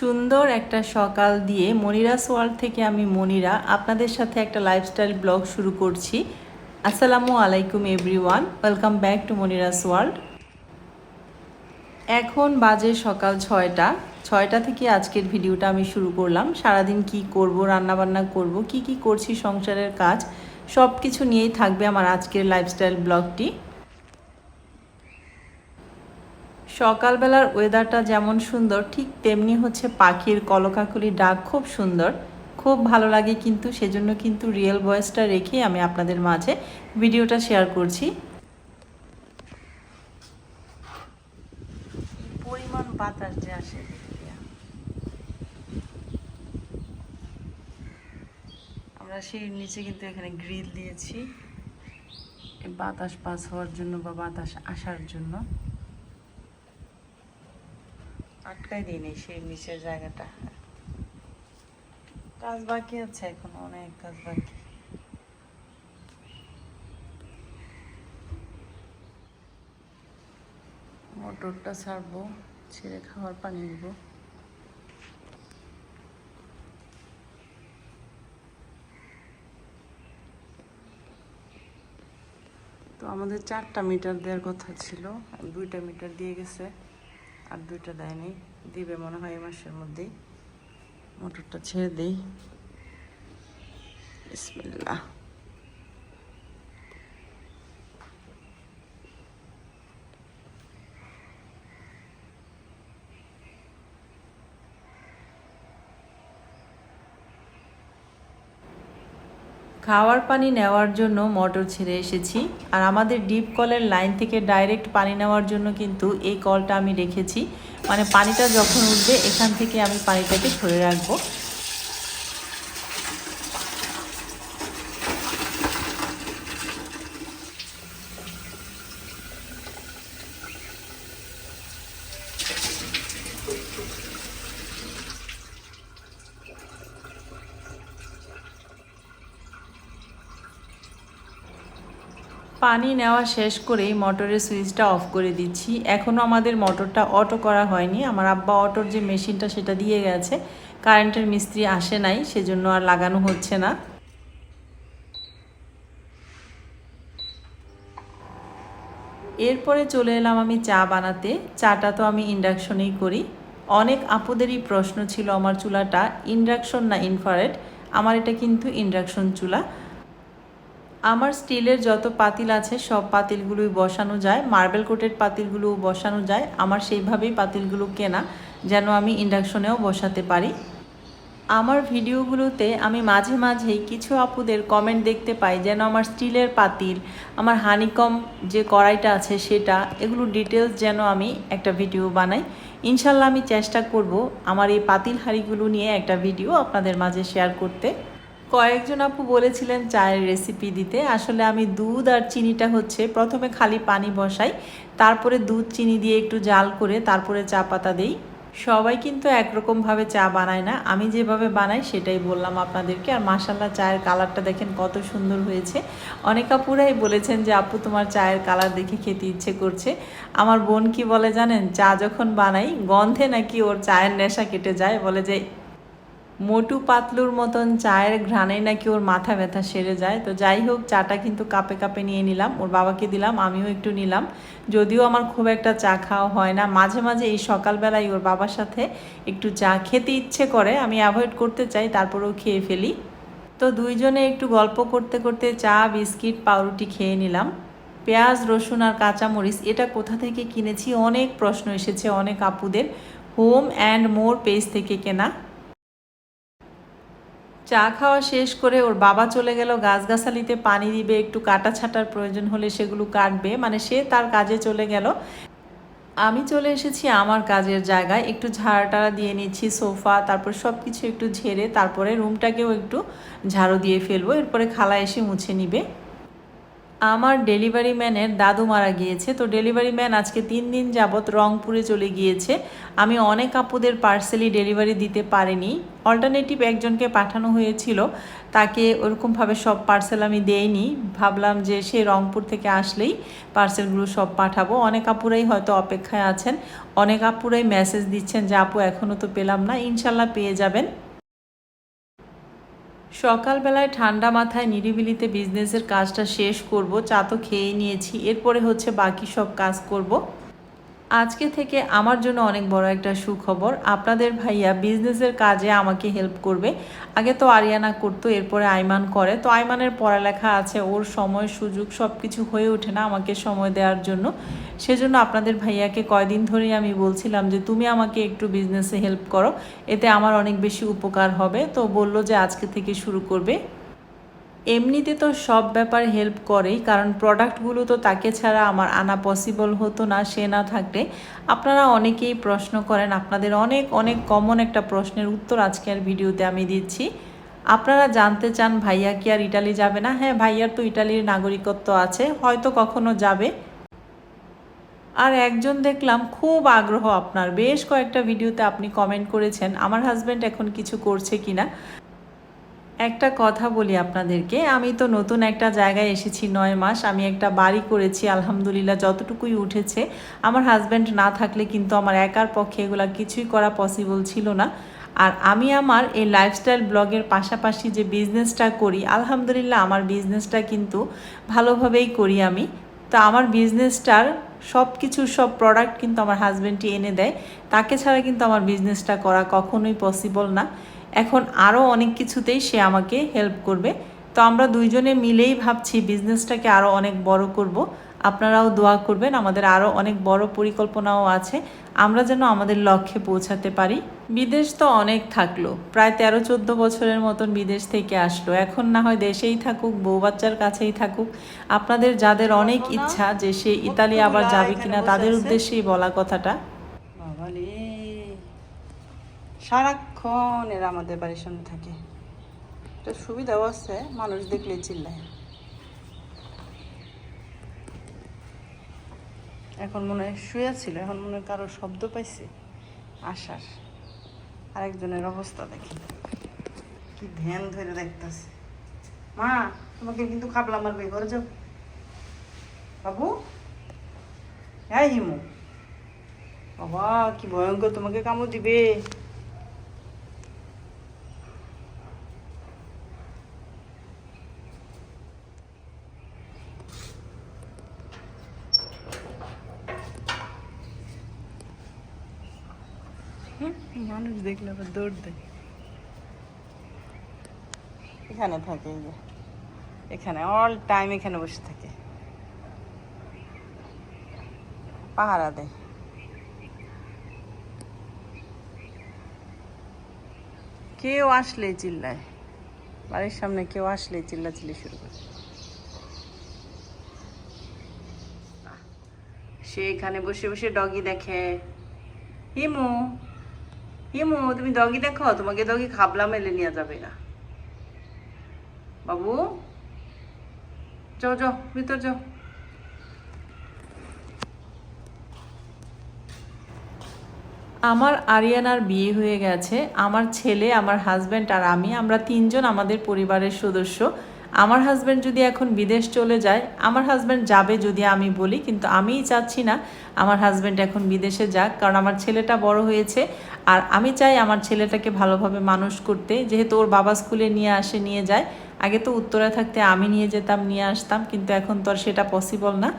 সুন্দর একটা সকাল দিয়ে মনিরাস ওয়ার্ল্ড থেকে আমি মনিরা আপনাদের সাথে একটা লাইফস্টাইল ব্লগ শুরু করছি। আসসালামু আলাইকুম everyone, welcome back to Monira's world. এখন বাজে সকাল 6টা থেকে আজকের ভিডিওটা আমি শুরু করলাম। সারাদিন কি করব, রান্নাবান্না করব, কি করছি, সংসারের কাজ সব কিছু নিয়েই থাকবে আমার আজকের লাইফস্টাইল ব্লগটি। সকালবেলার ওয়েদারটা যেমন সুন্দর, ঠিক তেমনি হচ্ছে পাখির কলকাকলি ডাক খুব সুন্দর, খুব ভালো লাগে। কিন্তু সেজন্য কিন্তু রিয়েল ভয়েসটা রেখে আমি আপনাদের মাঝে ভিডিওটা শেয়ার করছি। পরিমাণ বাতাস যে আসে, আমরা সেই নিচে কিন্তু এখানে গ্রিল দিয়েছি বাতাস পাস হওয়ার জন্য বা বাতাস আসার জন্য। আটকাই দিইনি সেই নিচের জায়গাটা, কাজ বাকি আছে, এখন অনেক কাজ বাকি। মোটরটা ছাড়বো, ছেড়ে খাওয়ার পানি নিব। তো আমাদের 4টা মিটার দেওয়ার কথা ছিল, 2টা মিটার দিয়ে গেছে, আর 2টা দেয়নি, দিবে মনে হয় এই মাসের মধ্যেই। মোটরটা ছেড়ে দেই, বিসমিল্লাহ। খাওয়ার পানি নেওয়ার জন্য মোটর ছেড়ে এসেছি, আর আমাদের ডিপ কলের লাইন থেকে ডাইরেক্ট পানি নেওয়ার জন্য কিন্তু এই কলটা আমি রেখেছি। মানে পানিটা যখন উঠবে এখান থেকে আমি পানিটাকে ধরে রাখবো। পানি নেওয়া শেষ করেই মোটরের সুইচটা অফ করে দিচ্ছি। এখনও আমাদের মোটরটা অটো করা হয়নি, আমার আব্বা অটোর যে মেশিনটা সেটা দিয়ে গেছে, কারেন্টের মিস্ত্রি আসে নাই, সেজন্য আর লাগানো হচ্ছে না। এরপরে চলে এলাম আমি চা বানাতে। চাটা তো আমি ইন্ডাকশনেই করি। অনেক আপুদেরই প্রশ্ন ছিল আমার চুলাটা ইন্ডাকশন না ইনফ্রারেড। আমার এটা কিন্তু ইন্ডাকশন চুলা। আমার স্টিলের যত পাতিল আছে সব পাতিলগুলোই বসানো যায়, মার্বেল কোটেড পাতিলগুলোও বসানো যায়। আমার সেইভাবেই পাতিলগুলো কেনা, যেন আমি ইন্ডাকশনেও বসাতে পারি। আমার ভিডিওগুলোতে আমি মাঝে মাঝেই কিছু আপুদের কমেন্ট দেখতে পাই যেন আমার স্টিলের পাতিল, আমার হানিকম যে কড়াইটা আছে সেটা, এগুলো ডিটেলস যেন আমি একটা ভিডিও বানাই। ইনশাল্লাহ আমি চেষ্টা করব আমার এই পাতিল হাঁড়িগুলো নিয়ে একটা ভিডিও আপনাদের মাঝে শেয়ার করতে। কয়েকজন আপু বলেছিলেন চায়ের রেসিপি দিতে। আসলে আমি দুধ আর চিনিটা হচ্ছে প্রথমে খালি পানি বসাই, তারপরে দুধ চিনি দিয়ে একটু জাল করে তারপরে চা পাতা দিই। সবাই কিন্তু একরকমভাবে চা বানায় না, আমি যেভাবে বানাই সেটাই বললাম আপনাদেরকে। আর মাশাল্লাহ চায়ের কালারটা দেখেন কত সুন্দর হয়েছে। অনেক আপুরাই বলেছেন যে আপু তোমার চায়ের কালার দেখে খেতে ইচ্ছে করছে। আমার বোন কি বলে জানেন, চা যখন বানাই গন্ধে নাকি ওর চায়ের নেশা কেটে যায়, বলে যে মোটু পাতলুর মতন চায়ের ঘ্রাণে নাকি ওর মাথা ব্যথা সেরে যায়। তো যাই হোক, চাটা কিন্তু কাপে কাপে নিয়ে নিলাম, ওর বাবাকে দিলাম, আমিও একটু নিলাম। যদিও আমার খুব একটা চা খাওয়া হয় না, মাঝে মাঝে এই সকালবেলায় ওর বাবার সাথে একটু চা খেতে ইচ্ছে করে, আমি অ্যাভয়েড করতে চাই, তারপরেও খেয়ে ফেলি। তো দুইজনে একটু গল্প করতে করতে চা, বিস্কিট, পাউরুটি খেয়ে নিলাম। পেঁয়াজ, রসুন আর কাঁচামরিচ এটা কোথা থেকে কিনেছি অনেক প্রশ্ন এসেছে অনেক আপুদের। হোম অ্যান্ড মোর পেজ থেকে কেনা। চা খাওয়া শেষ করে ওর বাবা চলে গেল গাছগাছালিতে পানি দিবে, একটু কাটা ছাটার প্রয়োজন হলে সেগুলো কাটবে, মানে সে তার কাজে চলে গেল। আমি চলে এসেছি আমার কাজের জায়গায়, একটু ঝাড়টাড়া দিয়ে নিচ্ছি সোফা, তারপর সব কিছু একটু ঝেড়ে তারপরে রুমটাকেও একটু ঝাড়ু দিয়ে ফেলবো, এরপরে খালা এসে মুছে নিবে। আমার ডেলিভারি ম্যানের দাদু মারা গিয়েছে, তো ডেলিভারি ম্যান আজকে 3 দিন যাবৎ রংপুরে চলে গিয়েছে। আমি অনেক আপুদের পার্সেলই ডেলিভারি দিতে পারিনি, অল্টারনেটিভ একজনকে পাঠানো হয়েছিল, তাকে ওরকমভাবে সব পার্সেল আমি দেইনি। ভাবলাম যে সে রংপুর থেকে আসলেই পার্সেলগুলো সব পাঠাবো। অনেক আপুরাই হয়তো অপেক্ষায় আছেন, অনেক আপুরাই মেসেজ দিচ্ছেন যে আপু এখনও তো পেলাম না, ইনশাল্লাহ পেয়ে যাবেন। সকালবেলায় ঠান্ডা মাথায় নিরিবিলিতে বিজনেসের কাজটা শেষ করব, চা তো খেয়ে নিয়েছি, এরপরে হচ্ছে বাকি সব কাজ করব। আজকে থেকে আমার জন্য অনেক বড় একটা সুখবর, আপনাদের ভাইয়া বিজনেসের কাজে আমাকে হেল্প করবে। আগে তো আরিয়ানা করতো, এরপরে আইমান করে, তো আইমানের পড়ালেখা আছে, ওর সময় সুযোগ সব কিছু হয়ে ওঠে না আমাকে সময় দেওয়ার জন্য। সেজন্য আপনাদের ভাইয়াকে কয়দিন ধরেই আমি বলছিলাম যে তুমি আমাকে একটু বিজনেসে হেল্প করো, এতে আমার অনেক বেশি উপকার হবে। তো বলল যে আজকে থেকে শুরু করবে। এমনিতে তো সব ব্যাপার হেল্প করেই, কারণ প্রোডাক্টগুলো তো তাকে ছাড়া আমার আনা পসিবল হতো না সে না থাকলে। আপনারা অনেকেই প্রশ্ন করেন, আপনাদের অনেক অনেক কমন একটা প্রশ্নের উত্তর আজকের ভিডিওতে আমি দিচ্ছি। আপনারা জানতে চান ভাইয়া কি আর ইটালি যাবে না? হ্যাঁ, ভাইয়ার তো ইটালির নাগরিকত্ব আছে, হয়তো কখনো যাবে। আর একজন দেখলাম খুব আগ্রহ আপনার, বেশ কয়েকটা ভিডিওতে আপনি কমেন্ট করেছেন আমার হাজব্যান্ড এখন কিছু করছে কিনা। একটা কথা বলি আপনাদেরকে, আমি তো নতুন একটা জায়গায় এসেছি, 9 মাস আমি একটা বাড়ি করেছি, আলহামদুলিল্লাহ যতটুকুই উঠেছে। আমার হাজব্যান্ড না থাকলে কিন্তু আমার একার পক্ষে এগুলো কিছুই করা পসিবল ছিল না। আর আমি আমার এই লাইফস্টাইল ব্লগের পাশাপাশি যে বিজনেসটা করি, আলহামদুলিল্লাহ আমার বিজনেসটা কিন্তু ভালোভাবেই করি আমি। তো আমার বিজনেসটার সব কিছু, সব প্রোডাক্ট কিন্তু আমার হাজব্যান্ডই এনে দেয়, তাকে ছাড়া কিন্তু আমার বিজনেসটা করা কখনোই পসিবল না। এখন আরও অনেক কিছুতেই সে আমাকে হেল্প করবে। তো আমরা দুইজনে মিলেই ভাবছি বিজনেসটাকে আরও অনেক বড় করব। আপনারাও দোয়া করবেন, আমাদের আরও অনেক বড় পরিকল্পনাও আছে, আমরা যেন আমাদের লক্ষ্যে পৌঁছাতে পারি। বিদেশ তো অনেক থাকলো, প্রায় 13-14 বছরের মতন বিদেশ থেকে আসলো, এখন না হয় দেশেই থাকুক, বউ বাচ্চার কাছেই থাকুক। আপনাদের যাদের অনেক ইচ্ছা যে সে ইতালি আবার যাবে কিনা, তাদের উদ্দেশ্যেই বলা কথাটা। সারাক্ষণ এরা আমাদের বাড়ির সামনে থাকে, তো সুবিধাও আছে, মানুষ দেখলে চিল্লায়। এখন মনে হয় শুয়ে ছিল, এখন মনে হয় কারো শব্দ পাইছে আসার। আরেকজনের অবস্থা দেখি কি ধ্যান ধরে দেখতেছে। মা, তোমাকে কিন্তু খাবলা মারবে, ঘরে যাও। বাবু, হ্যাঁ হিমু, বাবা কি ভয়ঙ্কর, তোমাকে কামড় দিবে। মানুষ দেখলে আবার দৌড় দেয়। এখানে থাকে, এই যে এখানে অল টাইম এখানে বসে থাকে, পাহারা দেয়। কেউ আসলেই চিল্লায়, বাড়ির সামনে কেউ আসলেই চিল্লাচিল্লি শুরু করে। সে এখানে বসে বসে ডগি দেখে। হিমু, হিমু তুমি ডগি দেখো, তোমাকে ডগি খাবলা মেলে নিয়ে যাবে না। বাবু যাও যাও, ভিতর যাও। আমার আরিয়ানার বিয়ে হয়ে গেছে, আমার ছেলে, আমার হাজব্যান্ড আর আমরা 3 জন আমাদের পরিবারের সদস্য। আমার হাজব্যান্ড যদি এখন বিদেশ চলে যায়, আমার হাজব্যান্ড যাবে যদি আমি বলি, কিন্তু আমিই চাচ্ছি না আমার হাজব্যান্ড এখন বিদেশে যাক, কারণ আমার ছেলেটা বড় হয়েছে আর আমি চাই আমার ছেলেটাকে ভালোভাবে মানুষ করতে। যেহেতু ওর বাবা স্কুলে নিয়ে আসে, নিয়ে যায়, আগে তো উত্তরায় থাকতে আমি নিয়ে যেতাম, নিয়ে আসতাম, কিন্তু এখন তো আর সেটা পসিবল না,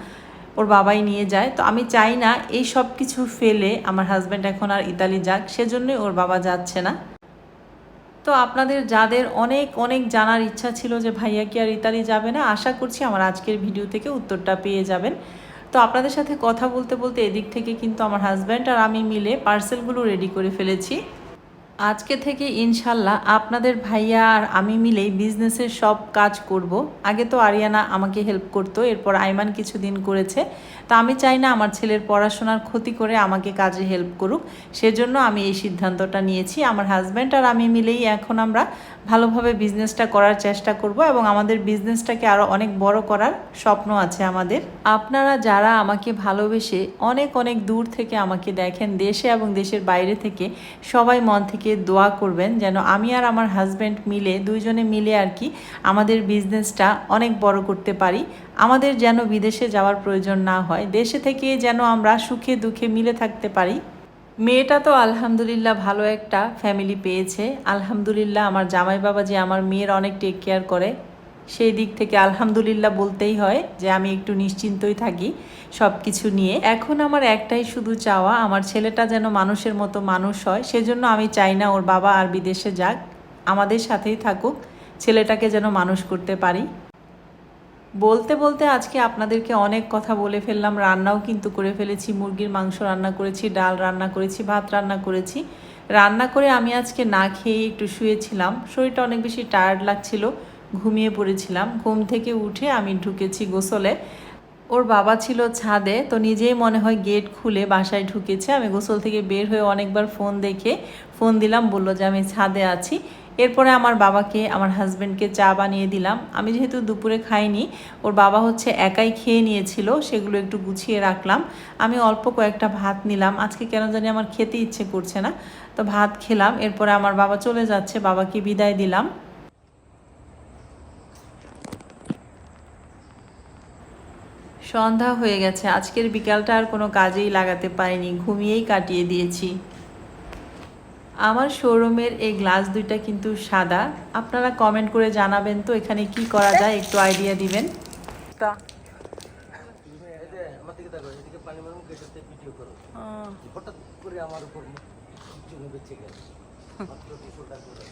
ওর বাবাই নিয়ে যায়। তো আমি চাই না এই সব কিছু ফেলে আমার হাজব্যান্ড এখন আর ইতালি যাক, সেজন্যই ওর বাবা যাচ্ছে না। তো আপনাদের যাদের অনেক অনেক জানার ইচ্ছা ছিল যে ভাইয়া কি আর ইতালি যাবে না, আশা করছি আমার আজকের ভিডিও থেকে উত্তরটা পেয়ে যাবেন। তো আপনাদের সাথে কথা বলতে বলতে এদিক থেকে কিন্তু আমার হাজব্যান্ড আর আমি মিলে পার্সেলগুলো রেডি করে ফেলেছি। আজকে থেকে ইনশাল্লাহ আপনাদের ভাইয়া আর আমি মিলেই বিজনেসের সব কাজ করব। আগে তো আরিয়ানা আমাকে হেল্প করতো, এরপর আইমান কিছুদিন করেছে। তো আমি চাই না আমার ছেলের পড়াশোনার ক্ষতি করে আমাকে কাজে হেল্প করুক, সেজন্য আমি এই সিদ্ধান্তটা নিয়েছি। আমার হাজব্যান্ড আর আমি মিলেই এখন আমরা ভালোভাবে বিজনেসটা করার চেষ্টা করব এবং আমাদের বিজনেসটাকে আরও অনেক বড় করার স্বপ্ন আছে আমাদের। আপনারা যারা আমাকে ভালোবেসে অনেক অনেক দূর থেকে আমাকে দেখেন, দেশে এবং দেশের বাইরে থেকে, সবাই মন থেকে দোয়া করবেন যেন আমি আর আমার হাজব্যান্ড মিলে, দুইজনে মিলে আর কি, আমাদের বিজনেসটা অনেক বড় করতে পারি। আমাদের যেন বিদেশে যাওয়ার প্রয়োজন না হয়, দেশে থেকে যেন আমরা সুখে দুঃখে মিলে থাকতে পারি। মেয়েটা তো আলহামদুলিল্লাহ ভালো একটা ফ্যামিলি পেয়েছে। আলহামদুলিল্লাহ আমার জামাই বাবা যে আমার মেয়ের অনেক টেক কেয়ার করে, সেই দিক থেকে আলহামদুলিল্লাহ বলতেই হয় যে আমি একটু নিশ্চিন্তই থাকি সব কিছু নিয়ে। এখন আমার একটাই শুধু চাওয়া, আমার ছেলেটা যেন মানুষের মতো মানুষ হয়। সেজন্য আমি চাই না ওর বাবা আর বিদেশে যাক, আমাদের সাথেই থাকুক, ছেলেটাকে যেন মানুষ করতে পারি। বলতে বলতে আজকে আপনাদেরকে অনেক কথা বলে ফেললাম। রান্নাও কিন্তু করে ফেলেছি, মুরগির মাংস রান্না করেছি, ডাল রান্না করেছি, ভাত রান্না করেছি। রান্না করে আমি আজকে না খেয়ে একটু শুয়েছিলাম, শরীরটা অনেক বেশি টায়ার্ড লাগছিল, ঘুমিয়ে পড়েছিলাম। ঘুম থেকে উঠে আমি ঢুকেছি গোসলে। ওর বাবা ছিল ছাদে, তো নিজেই মনে হয় গেট খুলে বাসায় ঢুকেছে। আমি গোসল থেকে বের হয়ে অনেকবার ফোন দেখে ফোন দিলাম, বলল যে আমি ছাদে আছি। এরপরে আমার বাবাকে, আমার হাজব্যান্ডকে চা বানিয়ে দিলাম। আমি যেহেতু দুপুরে খাইনি, ওর বাবা হচ্ছে একাই খেয়ে নিয়েছিল, সেগুলো একটু গুছিয়ে রাখলাম। আমি অল্প কয়েকটা ভাত নিলাম, আজকে কেন জানি আমার খেতে ইচ্ছে করছে না, তো ভাত খেলাম। এরপরে আমার বাবা চলে যাচ্ছে, বাবাকে বিদায় দিলাম। সন্ধ্যা হয়ে গেছে, আজকের বিকালটা আর কোনো কাজেই লাগাতে পারিনি, ঘুমিয়েই কাটিয়ে দিয়েছি। আমার শোরুমের এই গ্লাস দুইটা কিন্তু সাদা। আপনারা কমেন্ট করে জানাবেন তো এখানে কি করা যায়, একটু আইডিয়া দিবেন।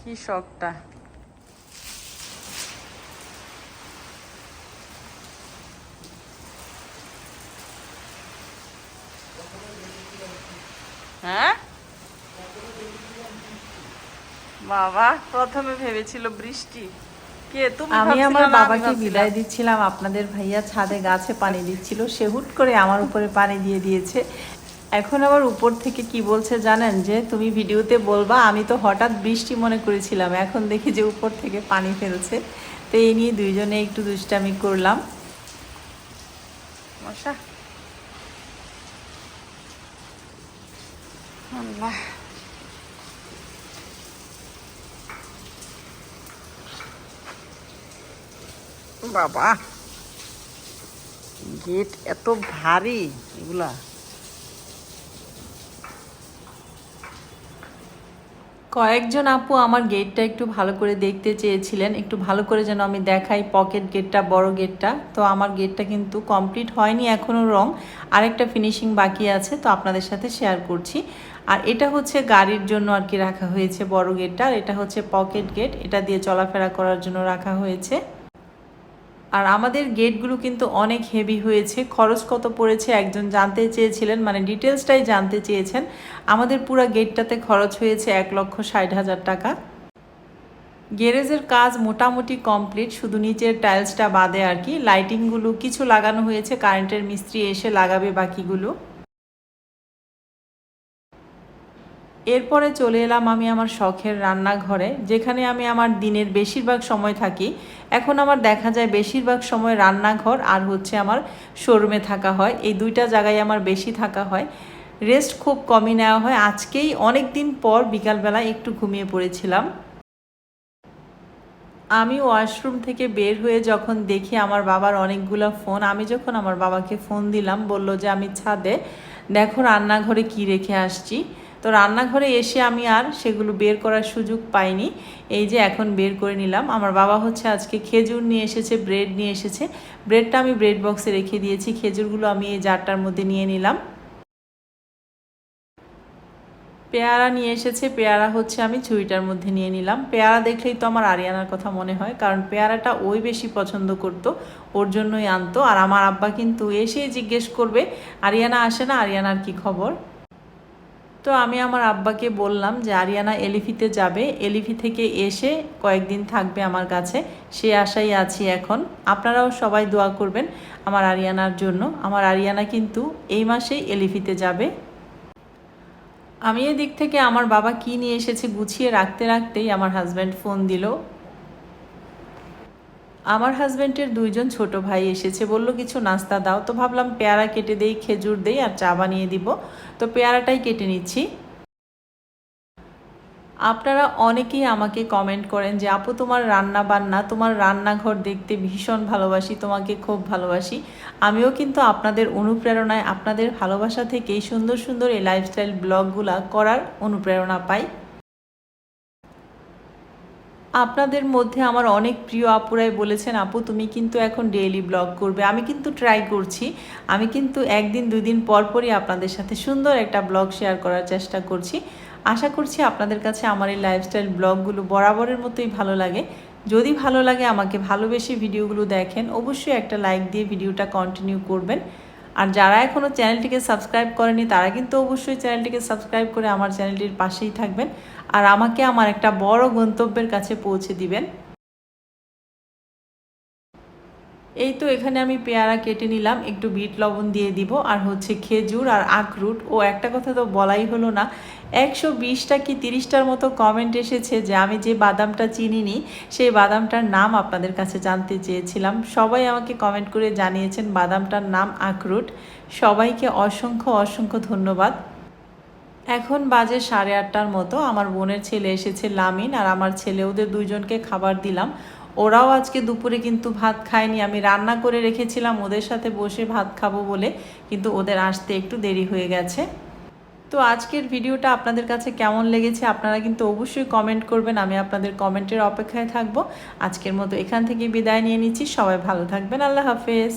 কি শখটা! হ্যাঁ বাবা, প্রথমে ভেবেছিল বৃষ্টি। কে তুমি? আমি আমার বাবাকে বিদায় দিচ্ছিলাম, আপনাদের ভাইয়া ছাদে গাছে পানি দিচ্ছিল, সে হুট করে আমার উপরে পানি দিয়ে দিয়েছে। এখন আবার উপর থেকে কি বলছে জানেন, যে তুমি ভিডিওতে বলবা, আমি তো হঠাৎ বৃষ্টি মনে করেছিলাম, এখন দেখি যে উপর থেকে পানি ফেলছে। তো এই নিয়ে দুইজনে একটু দুষ্টামি করলাম। মশা আল্লাহ, বাবা গেট এত ভারী এগুলা। কয়েকজন আপু আমার গেটটা একটু ভালো করে দেখতে চেয়েছিলেন, একটু ভালো করে যেন আমি দেখাই পকেট গেটটা, বড় গেটটা। তো আমার গেটটা কিন্তু কমপ্লিট হয়নি এখনও, রং আরেকটা ফিনিশিং বাকি আছে, তো আপনাদের সাথে শেয়ার করছি। আর এটা হচ্ছে গাড়ির জন্য আর কি রাখা হয়েছে বড় গেটটা, আর এটা হচ্ছে পকেট গেট, এটা দিয়ে চলাফেরা করার জন্য রাখা হয়েছে। আর আমাদের গেটগুলো কিন্তু অনেক হেভি হয়েছে। খরচ কত পড়েছে একজন জানতে চেয়েছিলেন, মানে ডিটেলসটাই জানতে চেয়েছেন। আমাদের পুরো গেটটাতে খরচ হয়েছে 1,60,000 টাকা। গ্যারেজের কাজ মোটামুটি কমপ্লিট, শুধু নিচের টাইলসটা বাদে আর কি। লাইটিংগুলো কিছু লাগানো হয়েছে, কারেন্টের মিস্ত্রি এসে লাগাবে বাকিগুলো। এরপরে চলে এলাম আমি আমার শখের রান্নাঘরে, যেখানে আমি আমার দিনের বেশিরভাগ সময় থাকি। এখন আমার দেখা যায় বেশিরভাগ সময় রান্নাঘর আর হচ্ছে আমার শোরুমে থাকা হয়, এই দুইটা জায়গায় আমার বেশি থাকা হয়। রেস্ট খুব কমই নেওয়া হয়। আজকেই অনেক দিন পর বিকালবেলা একটু ঘুমিয়ে পড়েছিলাম। আমি ওয়াশরুম থেকে বের হয়ে যখন দেখি আমার বাবার অনেকগুলো ফোন, আমি যখন আমার বাবাকে ফোন দিলাম, বলল যে আমি ছাদে, দেখো রান্নাঘরে কি রেখে আসছি। তো রান্নাঘরে এসে আমি আর সেগুলো বের করার সুযোগ পাইনি, এই যে এখন বের করে নিলাম। আমার বাবা হচ্ছে আজকে খেজুর নিয়ে এসেছে, ব্রেড নিয়ে এসেছে। ব্রেডটা আমি ব্রেড বক্সে রেখে দিয়েছি, খেজুরগুলো আমি এই জারটার মধ্যে নিয়ে নিলাম। পেয়ারা নিয়ে এসেছে, পেয়ারা হচ্ছে আমি ঝুড়িটার মধ্যে নিয়ে নিলাম। পেয়ারা দেখলেই তো আমার আরিয়ানার কথা মনে হয়, কারণ পেয়ারাটা ওই বেশি পছন্দ করতো, ওর জন্যই আনতো। আর আমার আব্বা কিন্তু এসেই জিজ্ঞেস করবে, আরিয়ানা আসে না, আরিয়ানার কি খবর। তো আমি আমার আব্বাকে বললাম যে আরিয়ানা এলিফিতে যাবে, এলিফি থেকে এসে কয়েকদিন থাকবে আমার কাছে, সে আশাই আছি এখন। আপনারাও সবাই দোয়া করবেন আমার আরিয়ানার জন্য। আমার আরিয়ানা কিন্তু এই মাসেই এলিফিতে যাবে। আমি এদিক থেকে আমার বাবা কি নিয়ে এসেছে গুছিয়ে রাখতে রাখতেই আমার হাজব্যান্ড ফোন দিল। আমার হাজব্যান্ডের 2জন ছোট ভাই এসেছে, বলল কিছু নাস্তা দাও। তো ভাবলাম পেয়ারা কেটে দেই, খেজুর দেই আর চা বানিয়ে দিব। তো পেয়ারাটাই কেটে নিচ্ছি। আপনারা অনেকেই আমাকে কমেন্ট করেন যে আপু তোমার রান্না বান্না, তোমার রান্নাঘর দেখতে ভীষণ ভালোবাসি, তোমাকে খুব ভালোবাসি। আমিও কিন্তু আপনাদের অনুপ্রেরণায়, আপনাদের ভালোবাসা থেকেই সুন্দর সুন্দর এই লাইফস্টাইল ব্লগগুলা করার অনুপ্রেরণা পাই। আপনাদের মধ্যে আমার অনেক প্রিয় আপুরাই বলেছেন আপু তুমি কিন্তু এখন ডেইলি ব্লগ করবে। আমি কিন্তু ট্রাই করছি, আমি কিন্তু একদিন 2 দিন পর পরই আপনাদের সাথে সুন্দর একটা ব্লগ শেয়ার করার চেষ্টা করছি। আশা করছি আপনাদের কাছে আমার এই লাইফস্টাইল ব্লগগুলো বরাবরের মতোই ভালো লাগে। যদি ভালো লাগে আমাকে ভালোবেসে ভিডিওগুলো দেখেন, অবশ্যই একটা লাইক দিয়ে ভিডিওটা কন্টিনিউ করবেন। আর যারা এখনও চ্যানেলটিকে সাবস্ক্রাইব করেনি তারা কিন্তু অবশ্যই চ্যানেলটিকে সাবস্ক্রাইব করে আমার চ্যানেলটির পাশেই থাকবেন আর আমাকে আমার একটা বড় গন্তব্যের কাছে পৌঁছে দিবেন। এই তো এখানে আমি পেয়ারা কেটে নিলাম, একটু বিট লবণ দিয়ে দিব আর হচ্ছে খেজুর আর আখরুট। ও একটা কথা তো বলাই হলো না, 120টা কি 30টার মতো কমেন্ট এসেছে যে আমি যে বাদামটা চিনিনি সেই বাদামটার নাম আপনাদের কাছে জানতে চেয়েছিলাম। সবাই আমাকে কমেন্ট করে জানিয়েছেন বাদামটার নাম আখরুট। সবাইকে অসংখ্য অসংখ্য ধন্যবাদ। এখন বাজে 8:30টার মতো। আমার বোনের ছেলে এসেছে লামিন আর আমার ছেলে, ওদের 2জনকে খাবার দিলাম। ওরাও আজকে দুপুরে কিন্তু ভাত খায়নি, আমি রান্না করে রেখেছিলাম ওদের সাথে বসে ভাত খাবো বলে, কিন্তু ওদের আসতে একটু দেরি হয়ে গেছে। তো আজকের ভিডিওটা আপনাদের কাছে কেমন লেগেছে আপনারা কিন্তু অবশ্যই কমেন্ট করবেন, আমি আপনাদের কমেন্টের অপেক্ষায় থাকবো। আজকের মতো এখান থেকে বিদায় নিয়ে নিচ্ছি, সবাই ভালো থাকবেন, আল্লাহ হাফেজ।